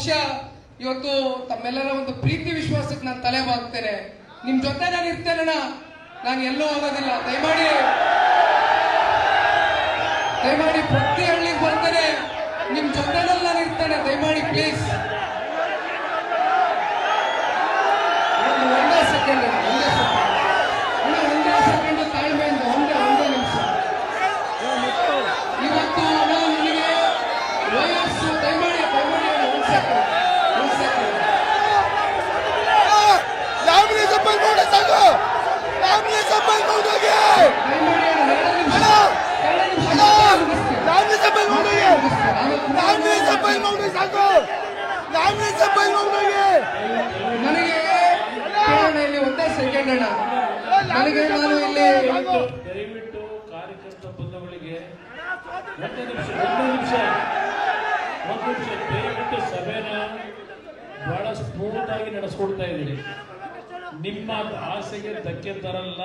ಬಹುಶಃ ಇವತ್ತು ತಮ್ಮೆಲ್ಲರ ಒಂದು ಪ್ರೀತಿ ವಿಶ್ವಾಸಕ್ಕೆ ನಾನು ತಲೆ ಬಾಗ್ತೇನೆ. ನಿಮ್ ಜೊತೆ ನಾನು ಇರ್ತೇನಣ್ಣ, ನಾನು ಎಲ್ಲೂ ಹೋಗೋದಿಲ್ಲ. ದಯಮಾಡಿ ಪ್ರತಿ ಹಳ್ಳಿಗೆ ಬರ್ತೇನೆ, ನಿಮ್ ಜೊತೆನಲ್ಲಿ ನಾನು ಇರ್ತೇನೆ. ದಯಮಾಡಿ ಪ್ಲೀಸ್ ಒಂದೇ ಸೆಕೆಂಡ್ ತಾಳ್ಮೆಯಿಂದ ಒಂದೇ ನಿಮಿಷ. ಇವತ್ತು ನನಗೆ ವಯಸ್ಸು ದಯಮಾಡಿ ಒಂದ್ ಸೆಕೆಂಡ್ ನನಗೆ ಒಂದೇ ಸೆಕೆಂಡ್ ಅಣ್ಣ, ನನಗೆ ನಾನು ಇಲ್ಲಿ ದಯವಿಟ್ಟು ಕಾರ್ಯಕರ್ತ ಬಂಧುಗಳಿಗೆ ಒಂದು ನಿಮಿಷ ದಯವಿಟ್ಟು ಸಭೆನ ಬಹಳ ಸ್ಮೂತ್ ಆಗಿ ನಡೆಸ್ಕೊಡ್ತಾ ಇದ್ದೀರಿ. ನಿಮ್ಮ ಆಸೆಗೆ ಧಕ್ಕೆ ತರಲ್ಲ.